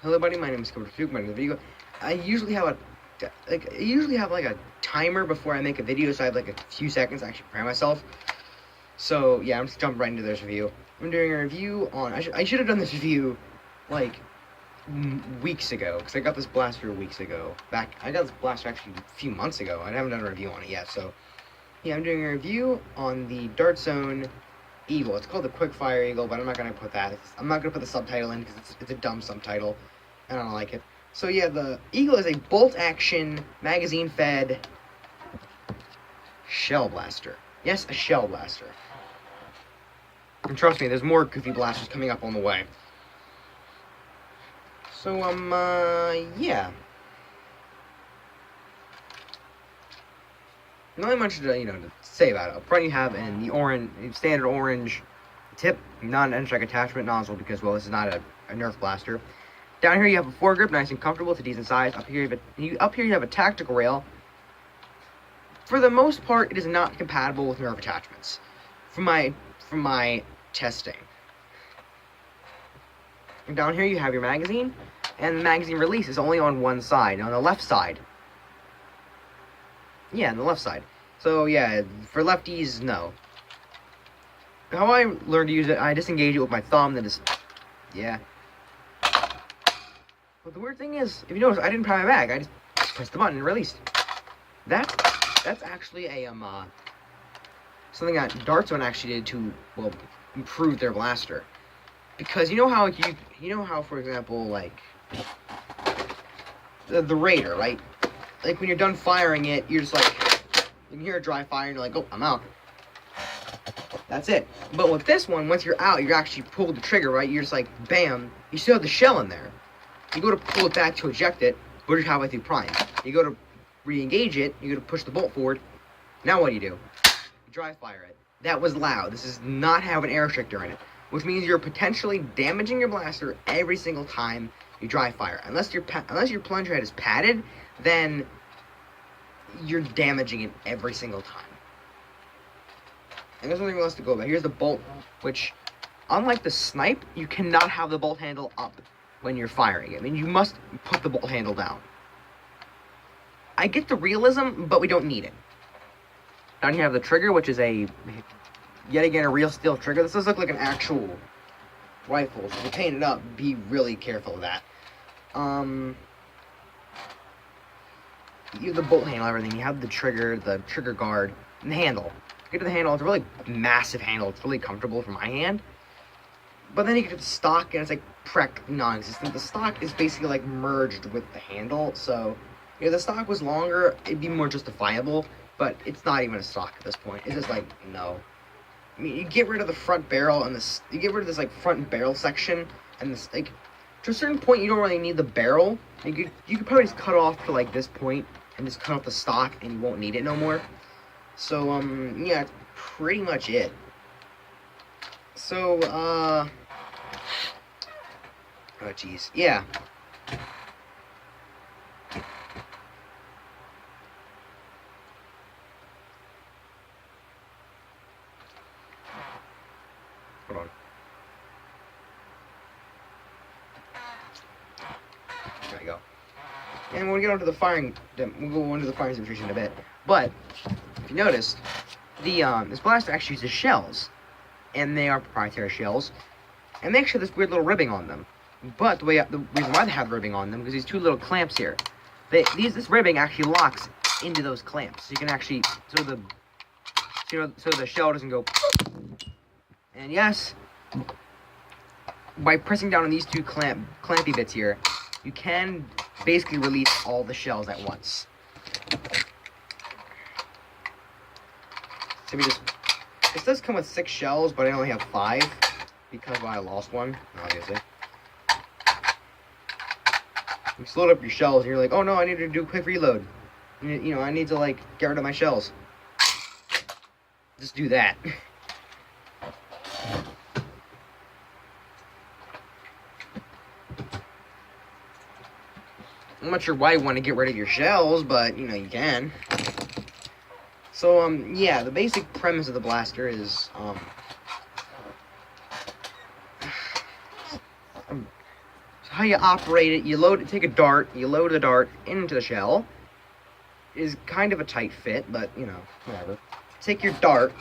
Hello, buddy. My name is Cobra Fuke. My name is video. I usually have a timer before I make a video, so I have like a few seconds to actually prepare myself. So yeah, I'm just jumping right into this review. I'm doing a review on. I should have done this review like weeks ago, because I got this blaster weeks ago. I got this blaster actually a few months ago. I haven't done a review on it yet. So yeah, I'm doing a review on the Dart Zone Eagle. It's called the Quickfire Eagle, but I'm not gonna put that. I'm not gonna put the subtitle in because it's a dumb subtitle. I don't like it. So yeah, the Eagle is a bolt-action, magazine-fed shell blaster. Yes, a shell blaster. And trust me, there's more goofy blasters coming up on the way. So yeah. Not really much to say about it. Up front you have in the standard orange tip, non-end-strike attachment nozzle, because well, this is not a Nerf blaster. Down here you have a foregrip, nice and comfortable. It's a decent size. Up here you have a tactical rail. For the most part, it is not compatible with Nerf attachments. From my testing. And down here you have your magazine, and the magazine release is only on one side, on the left side. Yeah, on the left side. So yeah, for lefties, no. How I learned to use it, I disengage it with my thumb, then just, yeah. But the weird thing is, if you notice, I didn't pry my bag. I just pressed the button and released. That's actually a something that Dart Zone actually did to, well, improve their blaster. Because you know how for example, like the Raider, right? Like when you're done firing it, you're just like, you can hear a dry fire and you're like, oh, I'm out. That's it. But with this one, once you're out, you actually pull the trigger, right? You're just like, bam, you still have the shell in there. You go to pull it back to eject it, but you're halfway through prime. You go to re-engage it, you go to push the bolt forward. Now what do? You dry fire it. That was loud. This does not have an air restrictor in it, which means you're potentially damaging your blaster every single time you dry fire. Unless your plunger head is padded, then you're damaging it every single time. And there's nothing else to go about. Here's the bolt, which, unlike the snipe, you cannot have the bolt handle up when you're firing it. I mean, you must put the bolt handle down. I get the realism, but we don't need it. Down here you have the trigger, which is yet again, a real steel trigger. This does look like an actual rifle, so if you paint it up, be really careful of that. You have the bolt handle, everything. You have the trigger guard, and the handle. Get to the handle, it's a really massive handle. It's really comfortable for my hand. But then you get to the stock, and it's like non-existent. The stock is basically like merged with the handle, so if the stock was longer, it'd be more justifiable, but it's not even a stock at this point. It's just like, no. I mean, you get rid of the front barrel, and you get rid of this like front barrel section, and this, like, to a certain point, you don't really need the barrel. You could probably just cut off to like this point, and just cut off the stock, and you won't need it no more. So, yeah, that's pretty much it. So, oh jeez, yeah. Hold on. There we go. And we'll get onto the firing. We'll go into the firing demonstration in a bit. But if you noticed, this blaster actually uses shells, and they are proprietary shells, and they actually have this weird little ribbing on them. But the reason why they have ribbing on them is these two little clamps here. This ribbing actually locks into those clamps, so you can actually so the shell doesn't go. And yes, by pressing down on these two clampy bits here, you can basically release all the shells at once. So this does come with 6 shells, but I only have 5 because I lost one, obviously. You load up your shells and you're like, oh no, I need to do a quick reload. I need to like get rid of my shells. Just do that. I'm not sure why you want to get rid of your shells, but you can. So yeah, the basic premise of the blaster is how you operate it, you load it, take a dart, you load the dart into the shell. It is kind of a tight fit, but, you know, whatever. Take your dart,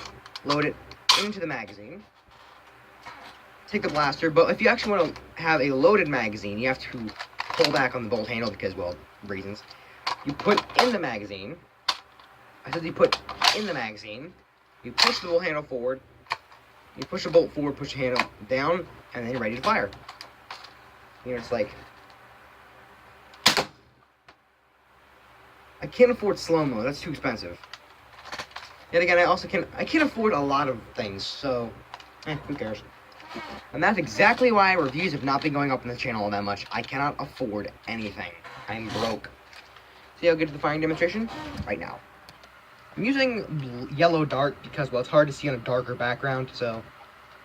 load it into the magazine. Take the blaster, but if you actually want to have a loaded magazine, you have to pull back on the bolt handle because, well, reasons. You put in the magazine. I said you put in the magazine. You push the bolt handle forward. You push the bolt forward, push the handle down, and then you're ready to fire. You know, it's like... I can't afford slow-mo. That's too expensive. Yet again, I can't afford a lot of things, so... who cares? And that's exactly why reviews have not been going up on the channel all that much. I cannot afford anything. I'm broke. See how I get to the firing demonstration? Right now. I'm using yellow dart because, well, it's hard to see on a darker background, so,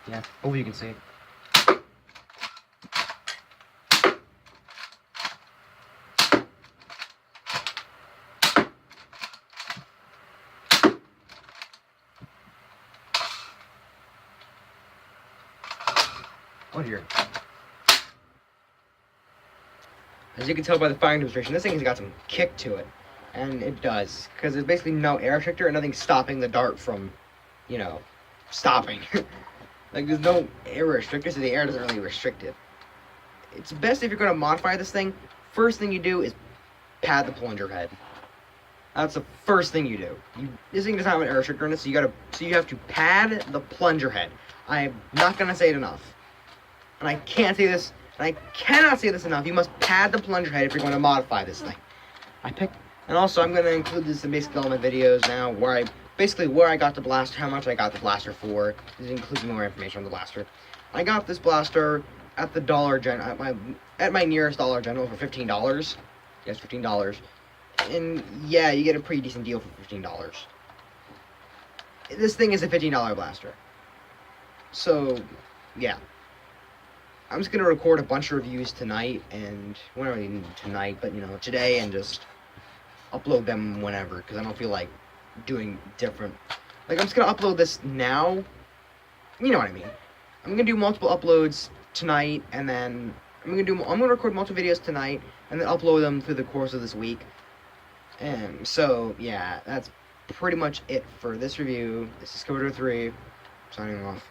yeah, hopefully you can see. Oh dear. As you can tell by the firing demonstration, this thing has got some kick to it. And it does. Because there's basically no air restrictor and nothing stopping the dart from, you know, stopping. Like, there's no air restrictor, so the air doesn't really restrict it. It's best if you're going to modify this thing, first thing you do is pad the plunger head. That's the first thing you do. This thing doesn't have an air restrictor in it, so you have to pad the plunger head. I'm not going to say it enough. And I can't say this, and I cannot say this enough. You must pad the plunger head if you're going to modify this thing. And also I'm going to include this in basic element videos now, where I got the blaster, how much I got the blaster for. This includes more information on the blaster. I got this blaster at the at my nearest Dollar General for $15. Yes, $15. And yeah, you get a pretty decent deal for $15. This thing is a $15 blaster. So, yeah. I'm just going to record a bunch of reviews tonight, and, well, not really tonight, but, you know, today, and just upload them whenever, because I don't feel like doing different. Like, I'm just going to upload this now. You know what I mean. I'm going to do multiple uploads tonight, and then I'm going to record multiple videos tonight, and then upload them through the course of this week. And so, yeah, that's pretty much it for this review. This is Codor 3, signing off.